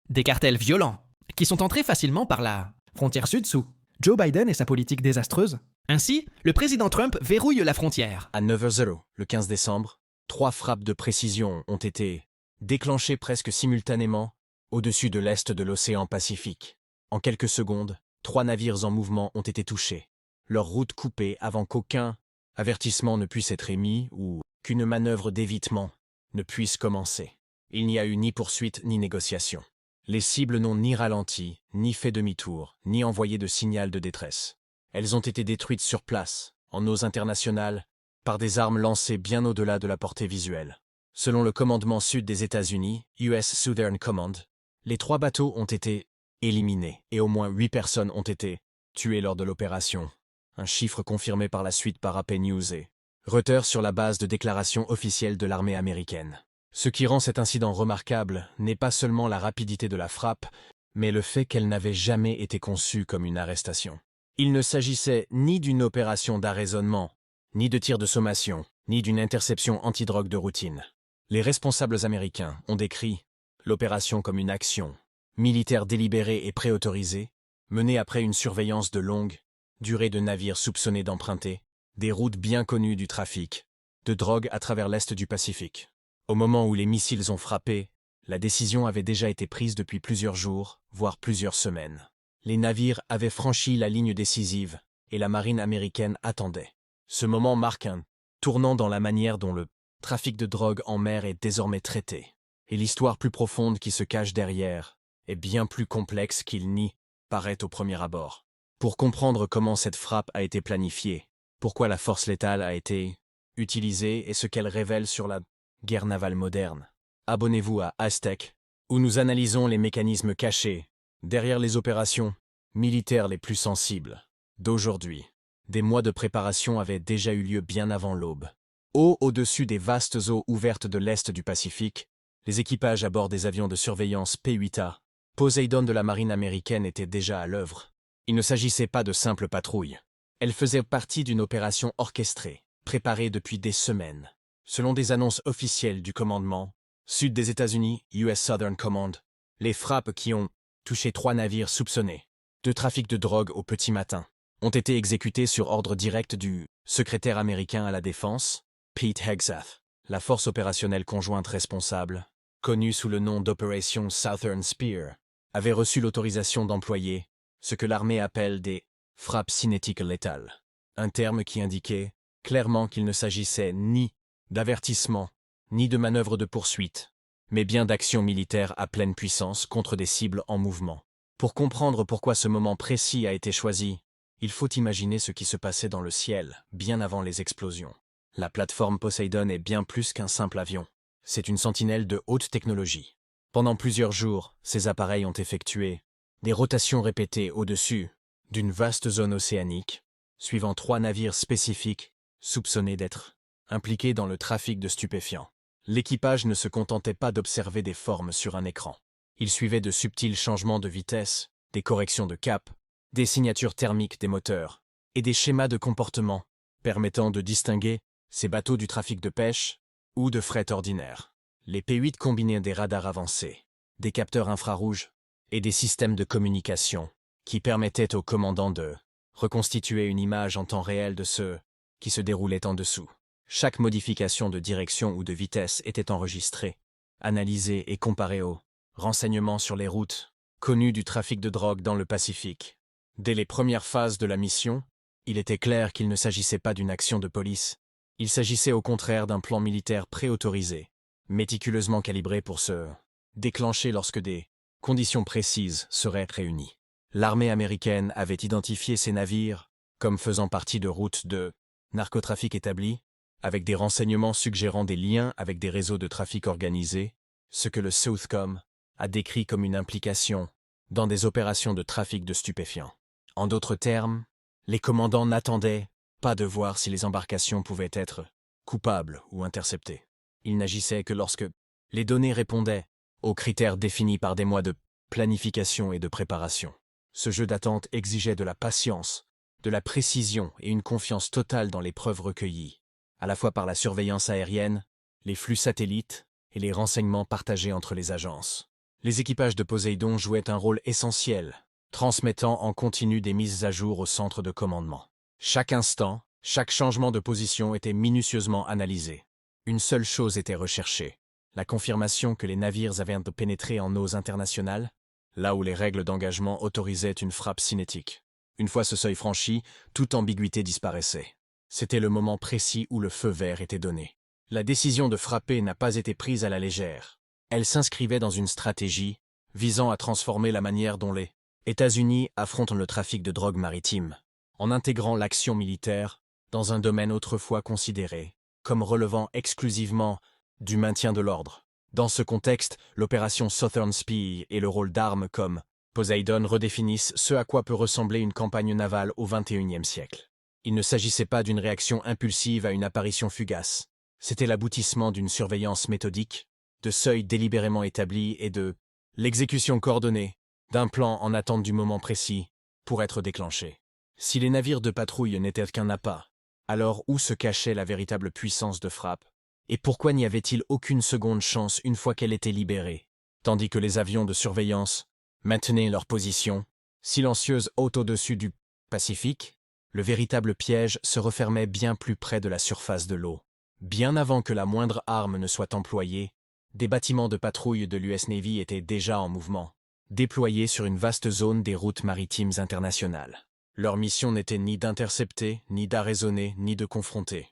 Des cartels violents, qui sont entrés facilement par la frontière sud sous Joe Biden et sa politique désastreuse. Ainsi, le président Trump verrouille la frontière. À 9h00, le 15 décembre, 3 frappes de précision ont été déclenchées presque simultanément au-dessus de l'est de l'océan Pacifique. En quelques secondes, 3 navires en mouvement ont été touchés, leur route coupée avant qu'aucun avertissement ne puisse être émis ou qu'une manœuvre d'évitement ne puisse commencer. Il n'y a eu ni poursuite ni négociation. Les cibles n'ont ni ralenti, ni fait demi-tour, ni envoyé de signal de détresse. Elles ont été détruites sur place, en eaux internationales, par des armes lancées bien au-delà de la portée visuelle. Selon le commandement sud des États-Unis, US Southern Command, les 3 bateaux ont été éliminés et au moins 8 personnes ont été tuées lors de l'opération. Un chiffre confirmé par la suite par AP News et Reuters sur la base de déclarations officielles de l'armée américaine. Ce qui rend cet incident remarquable n'est pas seulement la rapidité de la frappe, mais le fait qu'elle n'avait jamais été conçue comme une arrestation. Il ne s'agissait ni d'une opération d'arraisonnement, ni de tir de sommation, ni d'une interception antidrogue de routine. Les responsables américains ont décrit l'opération comme une action militaire délibérée et préautorisée, menée après une surveillance de longue durée de navires soupçonnés d'emprunter des routes bien connues du trafic de drogue à travers l'est du Pacifique. Au moment où les missiles ont frappé, la décision avait déjà été prise depuis plusieurs jours, voire plusieurs semaines. Les navires avaient franchi la ligne décisive et la marine américaine attendait. Ce moment marque un tournant dans la manière dont le trafic de drogue en mer est désormais traité. Et l'histoire plus profonde qui se cache derrière est bien plus complexe qu'il n'y paraît au premier abord. Pour comprendre comment cette frappe a été planifiée, pourquoi la force létale a été utilisée et ce qu'elle révèle sur la guerre navale moderne, abonnez-vous à Aztec, où nous analysons les mécanismes cachés derrière les opérations militaires les plus sensibles d'aujourd'hui. Des mois de préparation avaient déjà eu lieu bien avant l'aube. Au-dessus des vastes eaux ouvertes de l'est du Pacifique, les équipages à bord des avions de surveillance P-8A, Poseidon de la marine américaine étaient déjà à l'œuvre. Il ne s'agissait pas de simples patrouilles. Elles faisaient partie d'une opération orchestrée, préparée depuis des semaines. Selon des annonces officielles du commandement sud des États-Unis, US Southern Command, les frappes qui ont touché 3 navires soupçonnés de trafic de drogue au petit matin ont été exécutées sur ordre direct du secrétaire américain à la Défense, Pete Hegseth. La force opérationnelle conjointe responsable, connue sous le nom d'Operation Southern Spear, avait reçu l'autorisation d'employer ce que l'armée appelle des frappes cinétiques létales, un terme qui indiquait clairement qu'il ne s'agissait ni d'avertissement, ni de manœuvre de poursuite, mais bien d'actions militaires à pleine puissance contre des cibles en mouvement. Pour comprendre pourquoi ce moment précis a été choisi, il faut imaginer ce qui se passait dans le ciel, bien avant les explosions. La plateforme Poseidon est bien plus qu'un simple avion. C'est une sentinelle de haute technologie. Pendant plusieurs jours, ces appareils ont effectué des rotations répétées au-dessus d'une vaste zone océanique, suivant 3 navires spécifiques soupçonnés d'être impliqués dans le trafic de stupéfiants. L'équipage ne se contentait pas d'observer des formes sur un écran. Il suivait de subtils changements de vitesse, des corrections de cap, des signatures thermiques des moteurs, et des schémas de comportement permettant de distinguer ces bateaux du trafic de pêche ou de fret ordinaire. Les P-8 combinaient des radars avancés, des capteurs infrarouges et des systèmes de communication qui permettaient au commandant de reconstituer une image en temps réel de ce qui se déroulait en dessous. Chaque modification de direction ou de vitesse était enregistrée, analysée et comparée aux renseignements sur les routes connues du trafic de drogue dans le Pacifique. Dès les premières phases de la mission, il était clair qu'il ne s'agissait pas d'une action de police. Il s'agissait au contraire d'un plan militaire préautorisé, méticuleusement calibré pour se déclencher lorsque des conditions précises seraient réunies. L'armée américaine avait identifié ces navires comme faisant partie de routes de narcotrafic établies, avec des renseignements suggérant des liens avec des réseaux de trafic organisé, ce que le Southcom a décrit comme une implication dans des opérations de trafic de stupéfiants. En d'autres termes, les commandants n'attendaient pas de voir si les embarcations pouvaient être coupables ou interceptées. Ils n'agissaient que lorsque les données répondaient aux critères définis par des mois de planification et de préparation. Ce jeu d'attente exigeait de la patience, de la précision et une confiance totale dans les preuves recueillies, à la fois par la surveillance aérienne, les flux satellites et les renseignements partagés entre les agences. Les équipages de Poséidon jouaient un rôle essentiel, transmettant en continu des mises à jour au centre de commandement. Chaque instant, chaque changement de position était minutieusement analysé. Une seule chose était recherchée, la confirmation que les navires avaient pénétré en eaux internationales, là où les règles d'engagement autorisaient une frappe cinétique. Une fois ce seuil franchi, toute ambiguïté disparaissait. C'était le moment précis où le feu vert était donné. La décision de frapper n'a pas été prise à la légère. Elle s'inscrivait dans une stratégie visant à transformer la manière dont les États-Unis affrontent le trafic de drogue maritime, en intégrant l'action militaire dans un domaine autrefois considéré comme relevant exclusivement du maintien de l'ordre. Dans ce contexte, l'opération Southern Spy et le rôle d'armes comme Poséidon redéfinissent ce à quoi peut ressembler une campagne navale au XXIe siècle. Il ne s'agissait pas d'une réaction impulsive à une apparition fugace. C'était l'aboutissement d'une surveillance méthodique, de seuils délibérément établis et de l'exécution coordonnée d'un plan en attente du moment précis pour être déclenché. Si les navires de patrouille n'étaient qu'un appât, alors où se cachait la véritable puissance de frappe? Et pourquoi n'y avait-il aucune seconde chance une fois qu'elle était libérée, tandis que les avions de surveillance maintenaient leur position, silencieuse haute au-dessus du Pacifique? Le véritable piège se refermait bien plus près de la surface de l'eau. Bien avant que la moindre arme ne soit employée, des bâtiments de patrouille de l'US Navy étaient déjà en mouvement, déployés sur une vaste zone des routes maritimes internationales. Leur mission n'était ni d'intercepter, ni d'arraisonner, ni de confronter.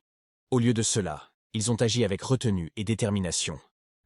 Au lieu de cela, ils ont agi avec retenue et détermination,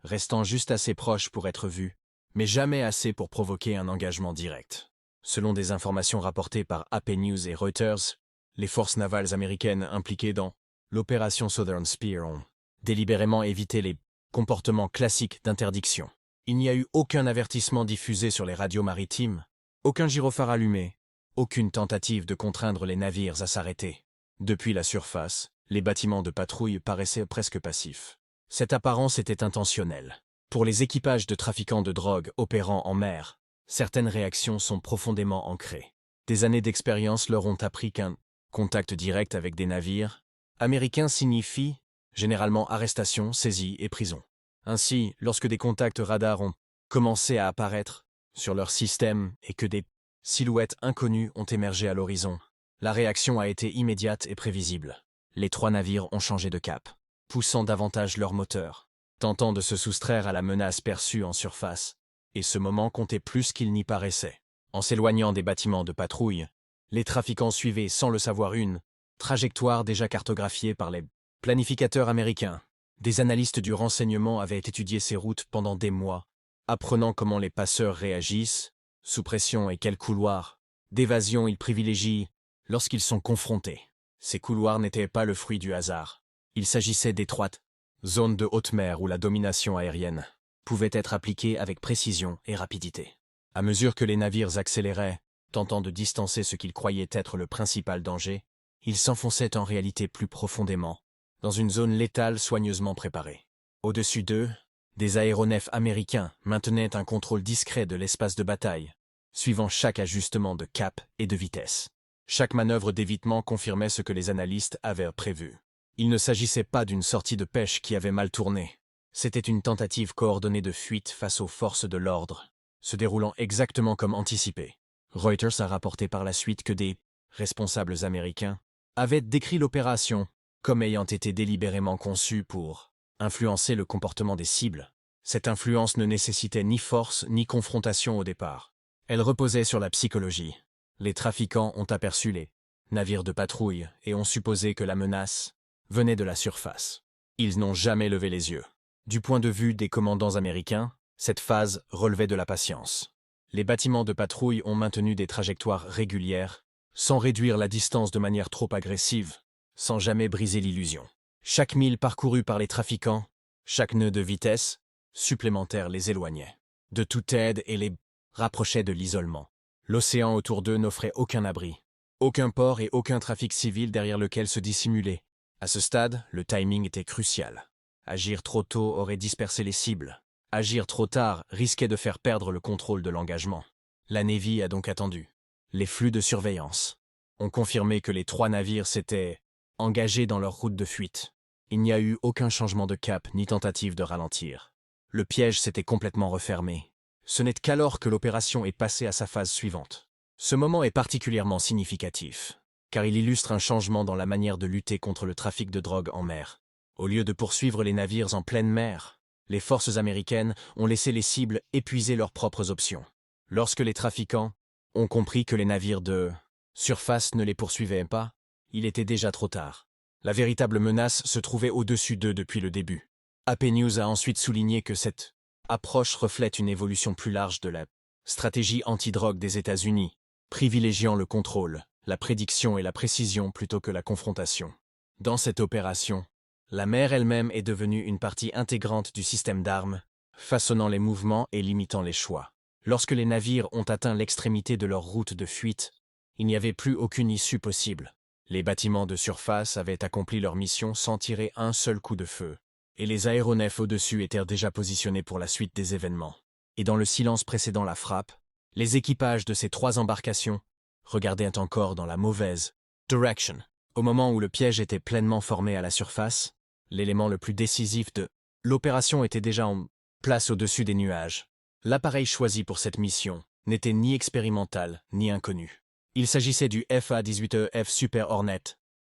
restant juste assez proches pour être vus, mais jamais assez pour provoquer un engagement direct. Selon des informations rapportées par AP News et Reuters, les forces navales américaines impliquées dans l'opération Southern Spy ont délibérément évité les comportements classiques d'interdiction. Il n'y a eu aucun avertissement diffusé sur les radios maritimes, aucun gyrophare allumé, aucune tentative de contraindre les navires à s'arrêter. Depuis la surface, les bâtiments de patrouille paraissaient presque passifs. Cette apparence était intentionnelle. Pour les équipages de trafiquants de drogue opérant en mer, certaines réactions sont profondément ancrées. Des années d'expérience leur ont appris qu'un contact direct avec des navires américains signifie généralement arrestation, saisie et prison. Ainsi, lorsque des contacts radars ont commencé à apparaître sur leur système et que des silhouettes inconnues ont émergé à l'horizon, la réaction a été immédiate et prévisible. Les trois navires ont changé de cap, poussant davantage leurs moteurs, tentant de se soustraire à la menace perçue en surface, et ce moment comptait plus qu'il n'y paraissait. En s'éloignant des bâtiments de patrouille, les trafiquants suivaient sans le savoir une trajectoire déjà cartographiée par les planificateurs américains. Des analystes du renseignement avaient étudié ces routes pendant des mois, apprenant comment les passeurs réagissent, sous pression et quels couloirs d'évasion ils privilégient lorsqu'ils sont confrontés. Ces couloirs n'étaient pas le fruit du hasard. Il s'agissait d'étroites zones de haute mer où la domination aérienne pouvait être appliquée avec précision et rapidité. À mesure que les navires accéléraient, tentant de distancer ce qu'ils croyaient être le principal danger, ils s'enfonçaient en réalité plus profondément, dans une zone létale soigneusement préparée. Au-dessus d'eux, des aéronefs américains maintenaient un contrôle discret de l'espace de bataille, suivant chaque ajustement de cap et de vitesse. Chaque manœuvre d'évitement confirmait ce que les analystes avaient prévu. Il ne s'agissait pas d'une sortie de pêche qui avait mal tourné. C'était une tentative coordonnée de fuite face aux forces de l'ordre, se déroulant exactement comme anticipé. Reuters a rapporté par la suite que des responsables américains avaient décrit l'opération comme ayant été délibérément conçue pour influencer le comportement des cibles. Cette influence ne nécessitait ni force ni confrontation au départ. Elle reposait sur la psychologie. Les trafiquants ont aperçu les navires de patrouille et ont supposé que la menace venait de la surface. Ils n'ont jamais levé les yeux. Du point de vue des commandants américains, cette phase relevait de la patience. Les bâtiments de patrouille ont maintenu des trajectoires régulières, sans réduire la distance de manière trop agressive, sans jamais briser l'illusion. Chaque mille parcouru par les trafiquants, chaque nœud de vitesse supplémentaire les éloignait de toute aide et les rapprochait de l'isolement. L'océan autour d'eux n'offrait aucun abri, aucun port et aucun trafic civil derrière lequel se dissimuler. À ce stade, le timing était crucial. Agir trop tôt aurait dispersé les cibles. Agir trop tard risquait de faire perdre le contrôle de l'engagement. La Navy a donc attendu. Les flux de surveillance ont confirmé que les trois navires s'étaient engagés dans leur route de fuite. Il n'y a eu aucun changement de cap ni tentative de ralentir. Le piège s'était complètement refermé. Ce n'est qu'alors que l'opération est passée à sa phase suivante. Ce moment est particulièrement significatif, car il illustre un changement dans la manière de lutter contre le trafic de drogue en mer. Au lieu de poursuivre les navires en pleine mer, les forces américaines ont laissé les cibles épuiser leurs propres options. Lorsque les trafiquants ont compris que les navires de surface ne les poursuivaient pas, il était déjà trop tard. La véritable menace se trouvait au-dessus d'eux depuis le début. AP News a ensuite souligné que cette approche reflète une évolution plus large de la stratégie anti-drogue des États-Unis, privilégiant le contrôle, la prédiction et la précision plutôt que la confrontation. Dans cette opération, la mer elle-même est devenue une partie intégrante du système d'armes, façonnant les mouvements et limitant les choix. Lorsque les navires ont atteint l'extrémité de leur route de fuite, il n'y avait plus aucune issue possible. Les bâtiments de surface avaient accompli leur mission sans tirer un seul coup de feu, et les aéronefs au-dessus étaient déjà positionnés pour la suite des événements. Et dans le silence précédant la frappe, les équipages de ces 3 embarcations regardaient encore dans la mauvaise direction. Au moment où le piège était pleinement formé à la surface, l'élément le plus décisif de l'opération était déjà en place au-dessus des nuages. L'appareil choisi pour cette mission n'était ni expérimental ni inconnu. Il s'agissait du FA-18EF Super Hornet,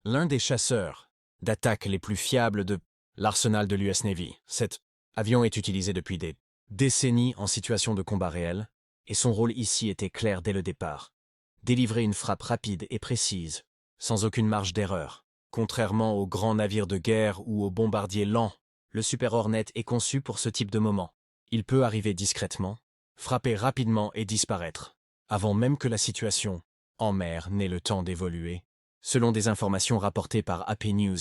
l'un des chasseurs d'attaque les plus fiables de l'arsenal de l'US Navy. Cet avion est utilisé depuis des décennies en situation de combat réel, et son rôle ici était clair dès le départ. Délivrer une frappe rapide et précise, sans aucune marge d'erreur. Contrairement aux grands navires de guerre ou aux bombardiers lents, le Super Hornet est conçu pour ce type de moment. Il peut arriver discrètement, frapper rapidement et disparaître, avant même que la situation en mer n'ait le temps d'évoluer. Selon des informations rapportées par AP News,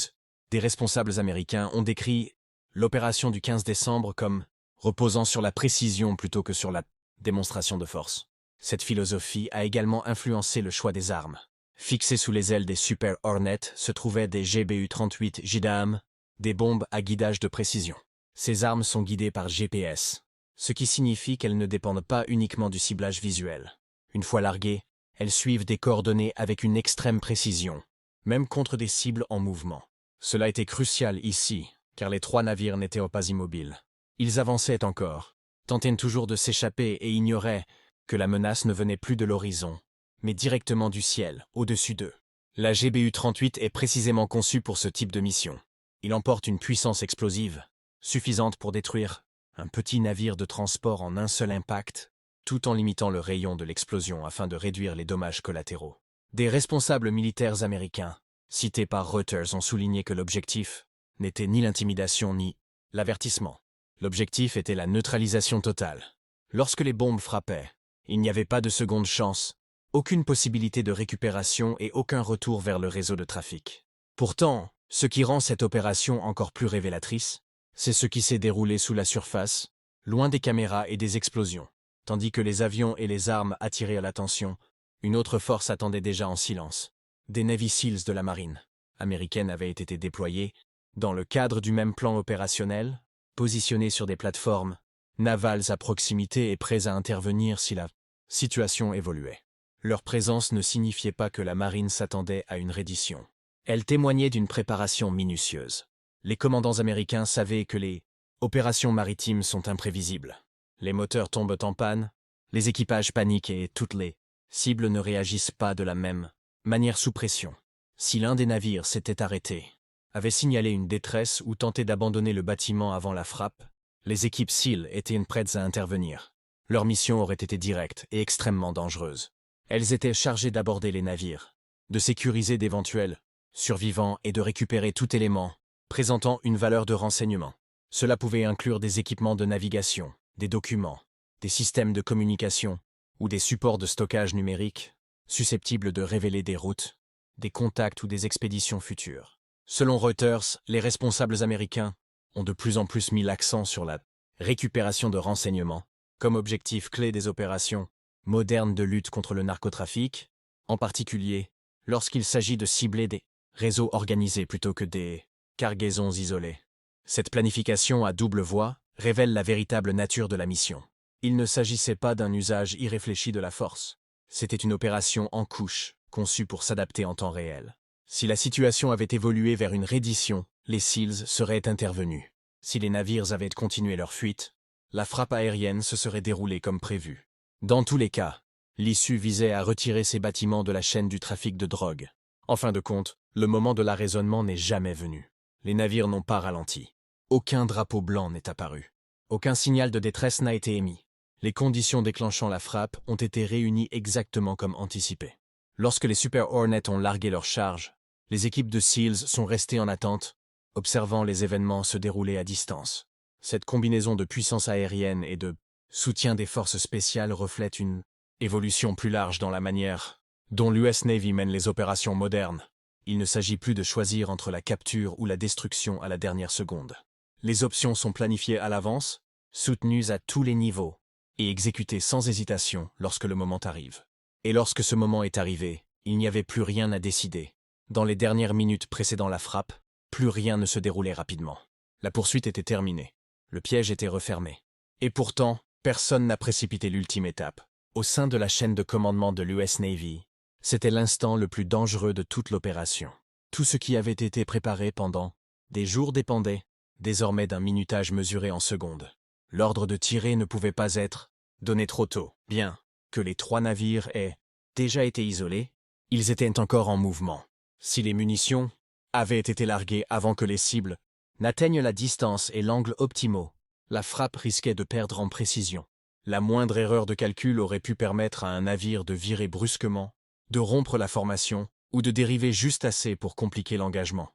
des responsables américains ont décrit l'opération du 15 décembre comme reposant sur la précision plutôt que sur la démonstration de force. Cette philosophie a également influencé le choix des armes. Fixées sous les ailes des Super Hornet se trouvaient des GBU-38 JDAM, des bombes à guidage de précision. Ces armes sont guidées par GPS, ce qui signifie qu'elles ne dépendent pas uniquement du ciblage visuel. Une fois larguées, elles suivent des coordonnées avec une extrême précision, même contre des cibles en mouvement. Cela était crucial ici, car les 3 navires n'étaient pas immobiles. Ils avançaient encore, tentaient toujours de s'échapper et ignoraient que la menace ne venait plus de l'horizon, mais directement du ciel, au-dessus d'eux. La GBU-38 est précisément conçue pour ce type de mission. Il emporte une puissance explosive, suffisante pour détruire un petit navire de transport en un seul impact, tout en limitant le rayon de l'explosion afin de réduire les dommages collatéraux. Des responsables militaires américains, cités par Reuters, ont souligné que l'objectif n'était ni l'intimidation ni l'avertissement. L'objectif était la neutralisation totale. Lorsque les bombes frappaient, il n'y avait pas de seconde chance, aucune possibilité de récupération et aucun retour vers le réseau de trafic. Pourtant, ce qui rend cette opération encore plus révélatrice, c'est ce qui s'est déroulé sous la surface, loin des caméras et des explosions. Tandis que les avions et les armes attiraient l'attention, une autre force attendait déjà en silence. Des Navy SEALs de la marine américaine avaient été déployés, dans le cadre du même plan opérationnel, positionnés sur des plateformes navales à proximité et prêts à intervenir si la situation évoluait. Leur présence ne signifiait pas que la marine s'attendait à une reddition. Elle témoignait d'une préparation minutieuse. Les commandants américains savaient que les opérations maritimes sont imprévisibles. Les moteurs tombent en panne, les équipages paniquent et toutes les cibles ne réagissent pas de la même manière sous pression. Si l'un des navires s'était arrêté, avait signalé une détresse ou tenté d'abandonner le bâtiment avant la frappe, les équipes SEAL étaient prêtes à intervenir. Leur mission aurait été directe et extrêmement dangereuse. Elles étaient chargées d'aborder les navires, de sécuriser d'éventuels survivants et de récupérer tout élément présentant une valeur de renseignement. Cela pouvait inclure des équipements de navigation, des documents, des systèmes de communication ou des supports de stockage numérique susceptibles de révéler des routes, des contacts ou des expéditions futures. Selon Reuters, les responsables américains ont de plus en plus mis l'accent sur la récupération de renseignements comme objectif clé des opérations modernes de lutte contre le narcotrafic, en particulier lorsqu'il s'agit de cibler des réseaux organisés plutôt que des cargaisons isolées. Cette planification à double voie révèle la véritable nature de la mission. Il ne s'agissait pas d'un usage irréfléchi de la force. C'était une opération en couche, conçue pour s'adapter en temps réel. Si la situation avait évolué vers une reddition, les SEALs seraient intervenus. Si les navires avaient continué leur fuite, la frappe aérienne se serait déroulée comme prévu. Dans tous les cas, l'issue visait à retirer ces bâtiments de la chaîne du trafic de drogue. En fin de compte, le moment de l'arraisonnement n'est jamais venu. Les navires n'ont pas ralenti. Aucun drapeau blanc n'est apparu. Aucun signal de détresse n'a été émis. Les conditions déclenchant la frappe ont été réunies exactement comme anticipé. Lorsque les Super Hornets ont largué leur charge, les équipes de SEALs sont restées en attente, observant les événements se dérouler à distance. Cette combinaison de puissance aérienne et de soutien des forces spéciales reflète une évolution plus large dans la manière dont l'US Navy mène les opérations modernes. Il ne s'agit plus de choisir entre la capture ou la destruction à la dernière seconde. Les options sont planifiées à l'avance, soutenues à tous les niveaux, et exécutées sans hésitation lorsque le moment arrive. Et lorsque ce moment est arrivé, il n'y avait plus rien à décider. Dans les dernières minutes précédant la frappe, plus rien ne se déroulait rapidement. La poursuite était terminée. Le piège était refermé. Et pourtant, personne n'a précipité l'ultime étape. Au sein de la chaîne de commandement de l'US Navy, c'était l'instant le plus dangereux de toute l'opération. Tout ce qui avait été préparé pendant des jours dépendait désormais d'un minutage mesuré en secondes. L'ordre de tirer ne pouvait pas être donné trop tôt. Bien que les 3 navires aient déjà été isolés, ils étaient encore en mouvement. Si les munitions avaient été larguées avant que les cibles n'atteignent la distance et l'angle optimaux, la frappe risquait de perdre en précision. La moindre erreur de calcul aurait pu permettre à un navire de virer brusquement, de rompre la formation ou de dériver juste assez pour compliquer l'engagement.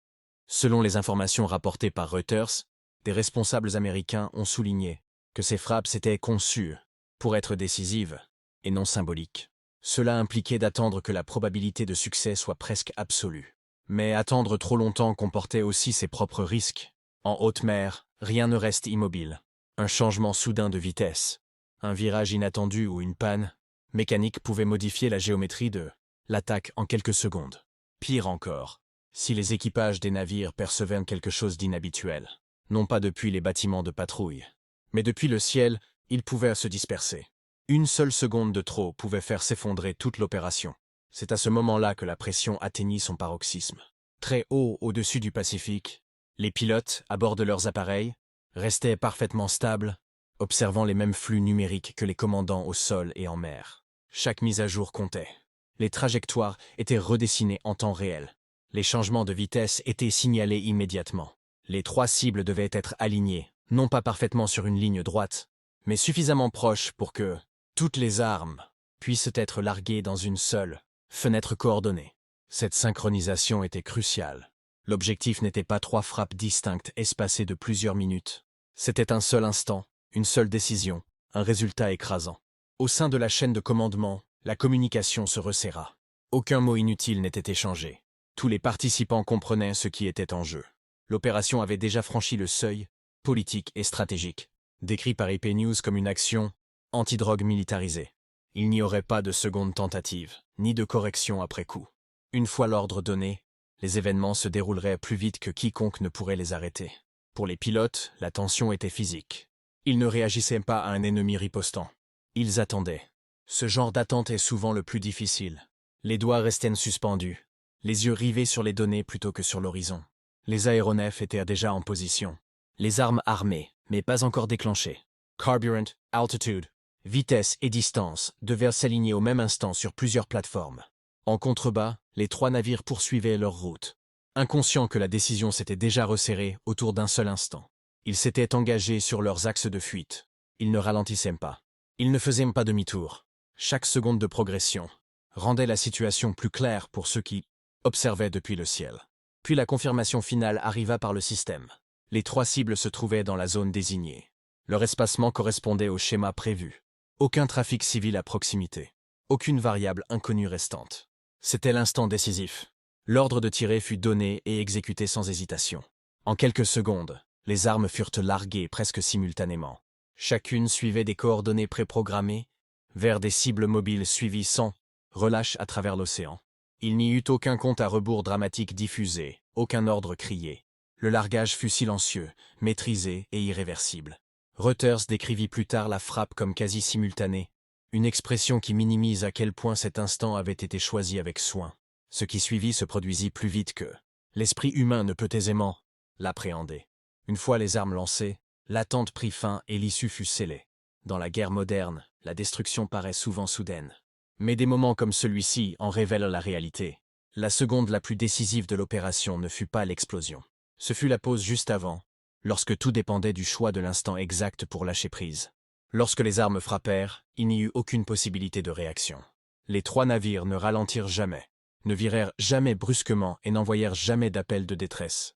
Selon les informations rapportées par Reuters, des responsables américains ont souligné que ces frappes s'étaient conçues pour être décisives et non symboliques. Cela impliquait d'attendre que la probabilité de succès soit presque absolue. Mais attendre trop longtemps comportait aussi ses propres risques. En haute mer, rien ne reste immobile. Un changement soudain de vitesse, un virage inattendu ou une panne mécanique pouvait modifier la géométrie de l'attaque en quelques secondes. Pire encore, si les équipages des navires percevaient quelque chose d'inhabituel, non pas depuis les bâtiments de patrouille, mais depuis le ciel, ils pouvaient se disperser. Une seule seconde de trop pouvait faire s'effondrer toute l'opération. C'est à ce moment-là que la pression atteignit son paroxysme. Très haut au-dessus du Pacifique, les pilotes, à bord de leurs appareils, restaient parfaitement stables, observant les mêmes flux numériques que les commandants au sol et en mer. Chaque mise à jour comptait. Les trajectoires étaient redessinées en temps réel. Les changements de vitesse étaient signalés immédiatement. Les 3 cibles devaient être alignées, non pas parfaitement sur une ligne droite, mais suffisamment proches pour que toutes les armes puissent être larguées dans une seule fenêtre coordonnée. Cette synchronisation était cruciale. L'objectif n'était pas 3 frappes distinctes espacées de plusieurs minutes. C'était un seul instant, une seule décision, un résultat écrasant. Au sein de la chaîne de commandement, la communication se resserra. Aucun mot inutile n'était échangé. Tous les participants comprenaient ce qui était en jeu. L'opération avait déjà franchi le seuil politique et stratégique, décrit par IP News comme une action antidrogue militarisée. Il n'y aurait pas de seconde tentative, ni de correction après coup. Une fois l'ordre donné, les événements se dérouleraient plus vite que quiconque ne pourrait les arrêter. Pour les pilotes, la tension était physique. Ils ne réagissaient pas à un ennemi ripostant. Ils attendaient. Ce genre d'attente est souvent le plus difficile. Les doigts restaient suspendus, les yeux rivés sur les données plutôt que sur l'horizon. Les aéronefs étaient déjà en position. Les armes armées, mais pas encore déclenchées. Carburant, altitude, vitesse et distance devaient s'aligner au même instant sur plusieurs plateformes. En contrebas, les 3 navires poursuivaient leur route. Inconscients que la décision s'était déjà resserrée autour d'un seul instant. Ils s'étaient engagés sur leurs axes de fuite. Ils ne ralentissaient pas. Ils ne faisaient pas demi-tour. Chaque seconde de progression rendait la situation plus claire pour ceux qui observaient depuis le ciel. Puis la confirmation finale arriva par le système. Les 3 cibles se trouvaient dans la zone désignée. Leur espacement correspondait au schéma prévu. Aucun trafic civil à proximité. Aucune variable inconnue restante. C'était l'instant décisif. L'ordre de tirer fut donné et exécuté sans hésitation. En quelques secondes, les armes furent larguées presque simultanément. Chacune suivait des coordonnées préprogrammées vers des cibles mobiles suivies sans relâche à travers l'océan. Il n'y eut aucun compte à rebours dramatique diffusé, aucun ordre crié. Le largage fut silencieux, maîtrisé et irréversible. Reuters décrivit plus tard la frappe comme quasi simultanée, une expression qui minimise à quel point cet instant avait été choisi avec soin. Ce qui suivit se produisit plus vite que l'esprit humain ne peut aisément l'appréhender. Une fois les armes lancées, L'attente prit fin et l'issue fut scellée. Dans la guerre moderne, la destruction paraît souvent soudaine. Mais des moments comme celui-ci en révèlent la réalité. La seconde la plus décisive de l'opération ne fut pas l'explosion. Ce fut la pause juste avant, lorsque tout dépendait du choix de l'instant exact pour lâcher prise. Lorsque les armes frappèrent, il n'y eut aucune possibilité de réaction. Les 3 navires ne ralentirent jamais, ne virèrent jamais brusquement et n'envoyèrent jamais d'appel de détresse.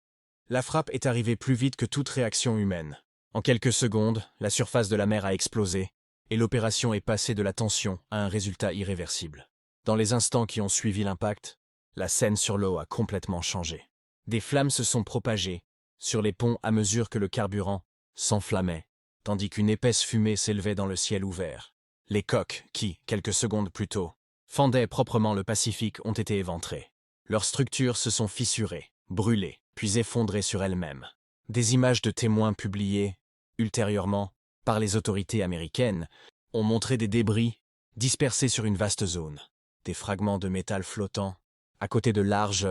La frappe est arrivée plus vite que toute réaction humaine. En quelques secondes, la surface de la mer a explosé, et l'opération est passée de la tension à un résultat irréversible. Dans les instants qui ont suivi l'impact, la scène sur l'eau a complètement changé. Des flammes se sont propagées sur les ponts à mesure que le carburant s'enflammait, tandis qu'une épaisse fumée s'élevait dans le ciel ouvert. Les coques qui, quelques secondes plus tôt, fendaient proprement le Pacifique ont été éventrées. Leurs structures se sont fissurées, brûlées, puis effondrées sur elles-mêmes. Des images de témoins publiées, ultérieurement, par les autorités américaines, ont montré des débris dispersés sur une vaste zone. Des fragments de métal flottants, à côté de larges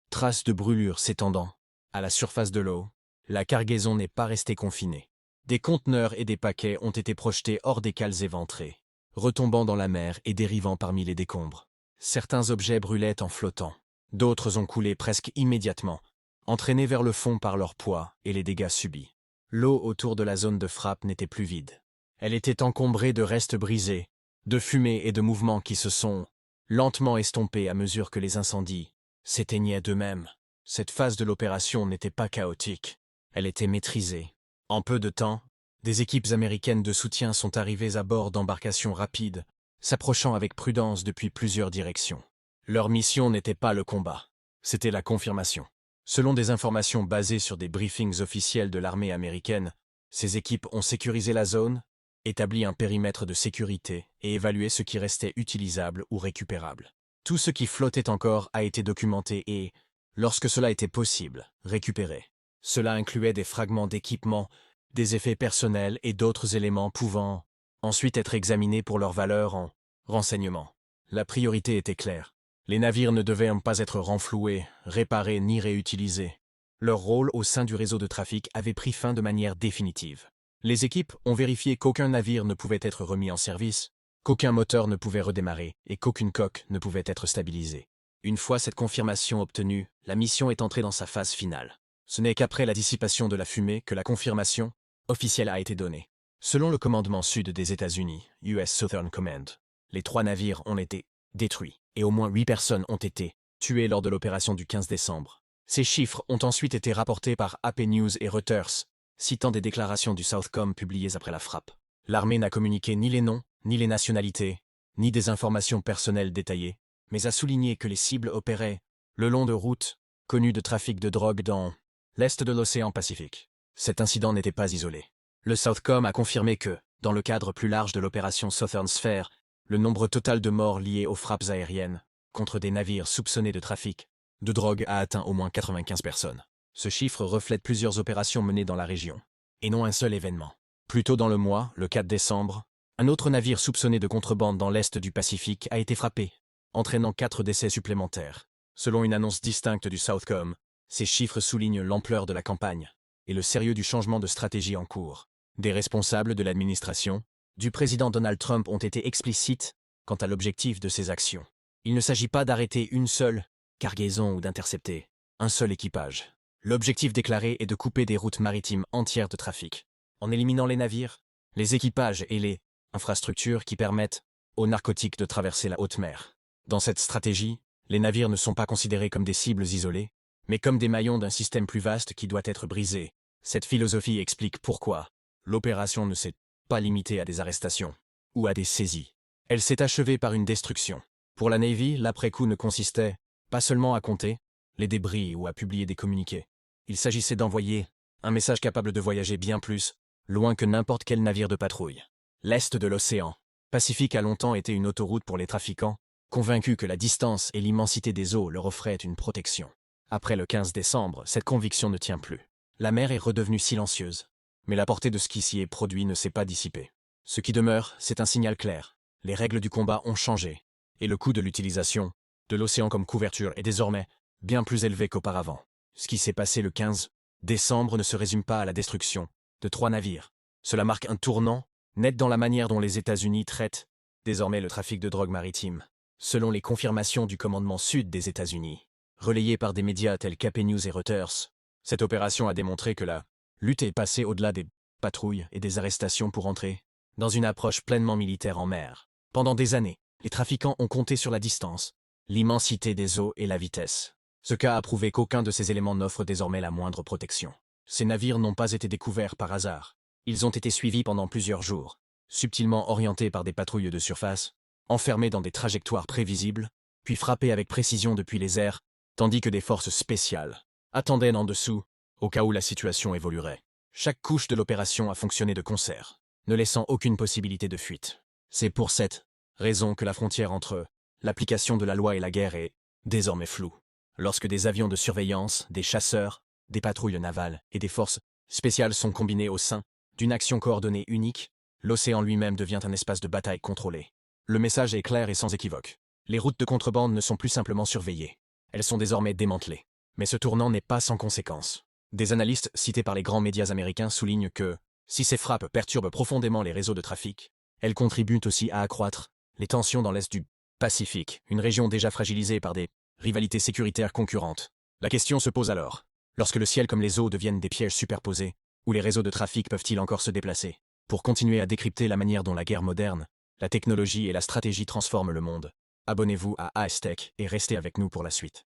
traces de brûlures s'étendant à la surface de l'eau. La cargaison n'est pas restée confinée. Des conteneurs et des paquets ont été projetés hors des cales éventrées, retombant dans la mer et dérivant parmi les décombres. Certains objets brûlaient en flottant. D'autres ont coulé presque immédiatement, entraînés vers le fond par leur poids et les dégâts subis. L'eau autour de la zone de frappe n'était plus vide. Elle était encombrée de restes brisés, de fumée et de mouvements qui se sont lentement estompés à mesure que les incendies s'éteignaient d'eux-mêmes. Cette phase de l'opération n'était pas chaotique. Elle était maîtrisée. En peu de temps, des équipes américaines de soutien sont arrivées à bord d'embarcations rapides, s'approchant avec prudence depuis plusieurs directions. Leur mission n'était pas le combat, c'était la confirmation. Selon des informations basées sur des briefings officiels de l'armée américaine, ces équipes ont sécurisé la zone, établi un périmètre de sécurité et évalué ce qui restait utilisable ou récupérable. Tout ce qui flottait encore a été documenté et, lorsque cela était possible, récupéré. Cela incluait des fragments d'équipement, des effets personnels et d'autres éléments pouvant ensuite être examinés pour leur valeur en renseignement. La priorité était claire. Les navires ne devaient pas être renfloués, réparés ni réutilisés. Leur rôle au sein du réseau de trafic avait pris fin de manière définitive. Les équipes ont vérifié qu'aucun navire ne pouvait être remis en service, qu'aucun moteur ne pouvait redémarrer et qu'aucune coque ne pouvait être stabilisée. Une fois cette confirmation obtenue, la mission est entrée dans sa phase finale. Ce n'est qu'après la dissipation de la fumée que la confirmation officielle a été donnée. Selon le commandement sud des États-Unis, US Southern Command, les 3 navires ont été détruits et au moins 8 personnes ont été tuées lors de l'opération du 15 décembre. Ces chiffres ont ensuite été rapportés par AP News et Reuters, citant des déclarations du Southcom publiées après la frappe. L'armée n'a communiqué ni les noms, ni les nationalités, ni des informations personnelles détaillées, mais a souligné que les cibles opéraient le long de routes connues de trafic de drogue dans l'est de l'océan Pacifique. Cet incident n'était pas isolé. Le Southcom a confirmé que, dans le cadre plus large de l'opération Southern Sphere, le nombre total de morts liés aux frappes aériennes contre des navires soupçonnés de trafic de drogue a atteint au moins 95 personnes. Ce chiffre reflète plusieurs opérations menées dans la région, et non un seul événement. Plus tôt dans le mois, le 4 décembre, un autre navire soupçonné de contrebande dans l'est du Pacifique a été frappé, entraînant 4 décès supplémentaires. Selon une annonce distincte du Southcom, ces chiffres soulignent l'ampleur de la campagne et le sérieux du changement de stratégie en cours. Des responsables de l'administration du président Donald Trump ont été explicites quant à l'objectif de ces actions. Il ne s'agit pas d'arrêter une seule cargaison ou d'intercepter un seul équipage. L'objectif déclaré est de couper des routes maritimes entières de trafic, en éliminant les navires, les équipages et les infrastructures qui permettent aux narcotiques de traverser la haute mer. Dans cette stratégie, les navires ne sont pas considérés comme des cibles isolées, mais comme des maillons d'un système plus vaste qui doit être brisé. Cette philosophie explique pourquoi l'opération ne s'est pas limitée à des arrestations ou à des saisies. Elle s'est achevée par une destruction. Pour la Navy, l'après-coup ne consistait pas seulement à compter les débris ou à publier des communiqués. Il s'agissait d'envoyer un message capable de voyager bien plus loin que n'importe quel navire de patrouille. L'est de l'océan Pacifique a longtemps été une autoroute pour les trafiquants, convaincus que la distance et l'immensité des eaux leur offraient une protection. Après le 15 décembre, cette conviction ne tient plus. La mer est redevenue silencieuse, mais la portée de ce qui s'y est produit ne s'est pas dissipée. Ce qui demeure, c'est un signal clair. Les règles du combat ont changé, et le coût de l'utilisation de l'océan comme couverture est désormais bien plus élevé qu'auparavant. Ce qui s'est passé le 15 décembre ne se résume pas à la destruction de 3 navires. Cela marque un tournant net dans la manière dont les États-Unis traitent désormais le trafic de drogue maritime. Selon les confirmations du commandement sud des États-Unis, relayées par des médias tels qu'AP News et Reuters, cette opération a démontré que la lutte est passée au-delà des patrouilles et des arrestations pour entrer dans une approche pleinement militaire en mer. Pendant des années, les trafiquants ont compté sur la distance, l'immensité des eaux et la vitesse. Ce cas a prouvé qu'aucun de ces éléments n'offre désormais la moindre protection. Ces navires n'ont pas été découverts par hasard. Ils ont été suivis pendant plusieurs jours, subtilement orientés par des patrouilles de surface, enfermés dans des trajectoires prévisibles, puis frappés avec précision depuis les airs, tandis que des forces spéciales attendaient en dessous, au cas où la situation évoluerait. Chaque couche de l'opération a fonctionné de concert, ne laissant aucune possibilité de fuite. C'est pour cette raison que la frontière entre l'application de la loi et la guerre est désormais floue. Lorsque des avions de surveillance, des chasseurs, des patrouilles navales et des forces spéciales sont combinés au sein d'une action coordonnée unique, l'océan lui-même devient un espace de bataille contrôlé. Le message est clair et sans équivoque. Les routes de contrebande ne sont plus simplement surveillées. Elles sont désormais démantelées. Mais ce tournant n'est pas sans conséquences. Des analystes cités par les grands médias américains soulignent que, si ces frappes perturbent profondément les réseaux de trafic, elles contribuent aussi à accroître les tensions dans l'est du Pacifique, une région déjà fragilisée par des rivalités sécuritaires concurrentes. La question se pose alors, lorsque le ciel comme les eaux deviennent des pièges superposés, où les réseaux de trafic peuvent-ils encore se déplacer? Pour continuer à décrypter la manière dont la guerre moderne, la technologie et la stratégie transforment le monde, abonnez-vous à ASTech et restez avec nous pour la suite.